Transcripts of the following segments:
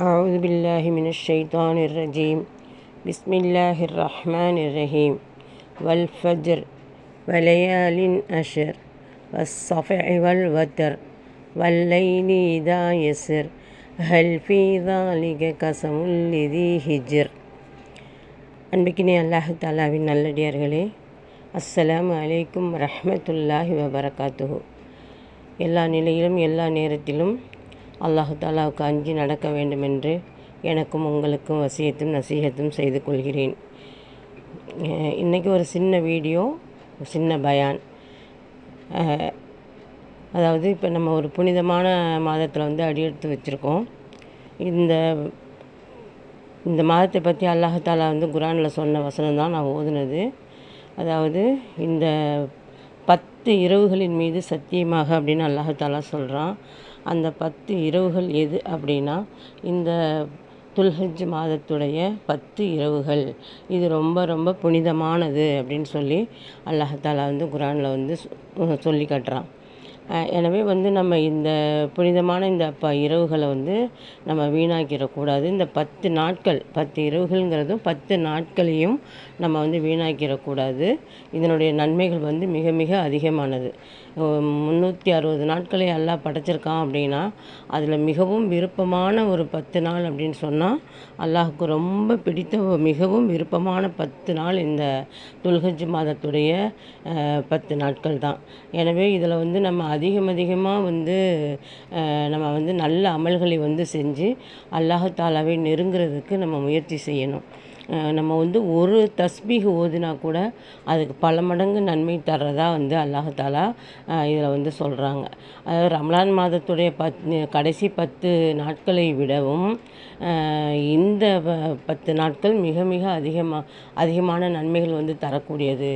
أعوذ بالله من الشيطان الرجيم. بسم الله الرحمن الرحيم. والفجر وليال أشر والصفع والوتر والليل إذا يسر هل في ذلك قسم لذي ஹிஜ்ர். அன்பிக்கினே அல்லாஹ் தாலாவின் நல்லடியார்களே, அஸ்ஸலாமு அலைக்கும் ரஹ்மத்துல்லாஹி வபரகாத்துஹு. எல்லா நிலையிலும் எல்லா நேரத்திலும் அல்லாஹு தாலாவுக்கு அஞ்சி நடக்க வேண்டுமென்று எனக்கும் உங்களுக்கும் வசியத்தும் நசீகத்தும் செய்து கொள்கிறேன். இன்றைக்கி ஒரு சின்ன வீடியோ, சின்ன பயான். அதாவது இப்போ நம்ம ஒரு புனிதமான மாதத்தில் அடியெடுத்து வச்சுருக்கோம். இந்த மாதத்தை பற்றி அல்லாஹு தாலா குர்ஆனில் சொன்ன வசனம் தான் நான் ஓதுனது. அதாவது இந்த 10 இரவுகளின் மீது சத்தியமாக அப்படின்னு அல்லாஹு தாலா சொல்கிறான். அந்த 10 இரவுகள் எது அப்படின்னா, இந்த துல்ஹஜ் மாதத்துடைய 10 இரவுகள். இது ரொம்ப ரொம்ப புனிதமானது அப்படின்னு சொல்லி அல்லாஹு தாலா குர்ஆனில் சொல்லி காட்டுறான். எனவே நம்ம இந்த புனிதமான இந்த இரவுகளை நம்ம வீணாக்கிடக்கூடாது. இந்த 10 நாட்கள், 10 இரவுகள்ங்கிறதும் 10 நாட்களையும் நம்ம வீணாக்கிடக்கூடாது. இதனுடைய நன்மைகள் மிக மிக அதிகமானது. 360 நாட்களை அல்லாஹ் படைச்சிருக்கான் அப்படின்னா, அதில் மிகவும் விருப்பமான ஒரு 10 நாள் அப்படின்னு சொன்னால், அல்லாஹுக்கு ரொம்ப பிடித்த மிகவும் விருப்பமான 10 நாள் இந்த துல்ஹஜ் மாதத்துடைய 10 நாட்கள் தான். எனவே இதில் நம்ம அதிகமாக நம்ம நல்ல அமல்களை செஞ்சு அல்லாஹ் தாலாவை நெருங்கிறதுக்கு நம்ம முயற்சி செய்யணும். நம்ம ஒரு தஸ்பீஹ் ஓதினா கூட அதுக்கு பல மடங்கு நன்மை தர்றதா அல்லாஹ் தாலா இதில் சொல்கிறாங்க. அதாவது ரமலான் மாதத்துடைய கடைசி 10 நாட்களை விடவும் இந்த 10 நாட்கள் மிக மிக அதிகமான நன்மைகள் தரக்கூடியது.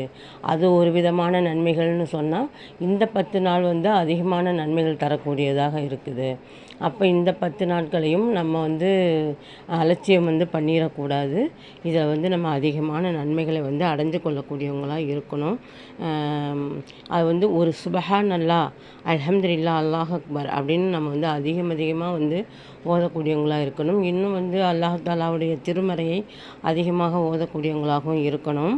அது ஒரு விதமான நன்மைகள்னு சொன்னால், இந்த 10 நாள் அதிகமான நன்மைகள் தரக்கூடியதாக இருக்குது. அப்போ இந்த 10 நாட்களையும் நம்ம அலட்சியம் பண்ணிடக்கூடாது. இதில் நம்ம அதிகமான நன்மைகளை அடைஞ்சு கொள்ளக்கூடியவங்களாக இருக்கணும். அது ஒரு சுபஹான் அல்லாஹ், அல்ஹம்துலில்லாஹ், அல்லாஹ் அக்பர் அப்படின்னு நம்ம அதிகமாக ஓதக்கூடியவங்களாக இருக்கணும். இன்னும் அல்லாஹ் தாலாவுடைய திருமறையை அதிகமாக ஓதக்கூடியவங்களாகவும் இருக்கணும்.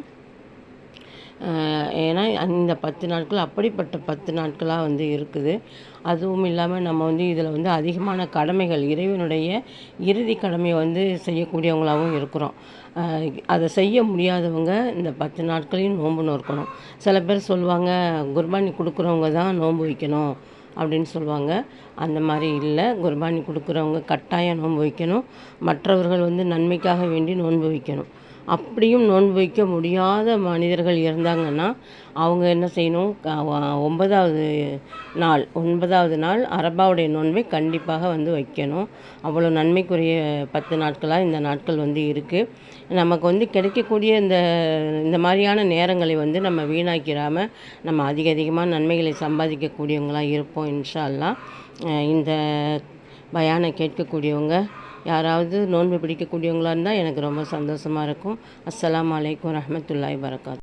ஏன்னா இந்த 10 நாட்கள் அப்படிப்பட்ட 10 நாட்களாக இருக்குது. அதுவும் இல்லாமல் நம்ம இதில் அதிகமான கடமைகள், இறைவனுடைய இறுதி கடமையை செய்யக்கூடியவங்களாகவும் இருக்கிறோம். அதை செய்ய முடியாதவங்க இந்த 10 நாட்களையும் நோன்பு நோக்கணும். சில பேர் சொல்லுவாங்க, குர்பானி கொடுக்குறவங்க தான் நோன்பு வைக்கணும் அப்படின்னு சொல்லுவாங்க. அந்த மாதிரி இல்லை. குர்பானி கொடுக்குறவங்க கட்டாயம் நோன்பு வைக்கணும். மற்றவர்கள் நன்மைக்காக வேண்டி நோன்பு வைக்கணும். அப்படியும் நோன்பு வைக்க முடியாத மனிதர்கள் இருந்தாங்கன்னா, அவங்க என்ன செய்யணும், 9வது நாள் அரபாவுடைய நோன்பை கண்டிப்பாக வைக்கணும். அவ்வளோ நன்மைக்குரிய 10 நாட்களாக இந்த நாட்கள் இருக்குது. நமக்கு கிடைக்கக்கூடிய இந்த மாதிரியான நேரங்களை நம்ம வீணாக்கிடாமல் நம்ம அதிகமாக நன்மைகளை சம்பாதிக்கக்கூடியவங்களாக இருப்போம் இன்ஷா அல்லாஹ். இந்த பயானை கேட்கக்கூடியவங்க யாராவது நோன்பு பிடிக்கக்கூடியவங்களாக இருந்தால் எனக்கு ரொம்ப சந்தோஷமாக இருக்கும். அஸ்ஸலாமு அலைக்கும் ரஹ்மத்துல்லாஹி வபரகாத்துஹு.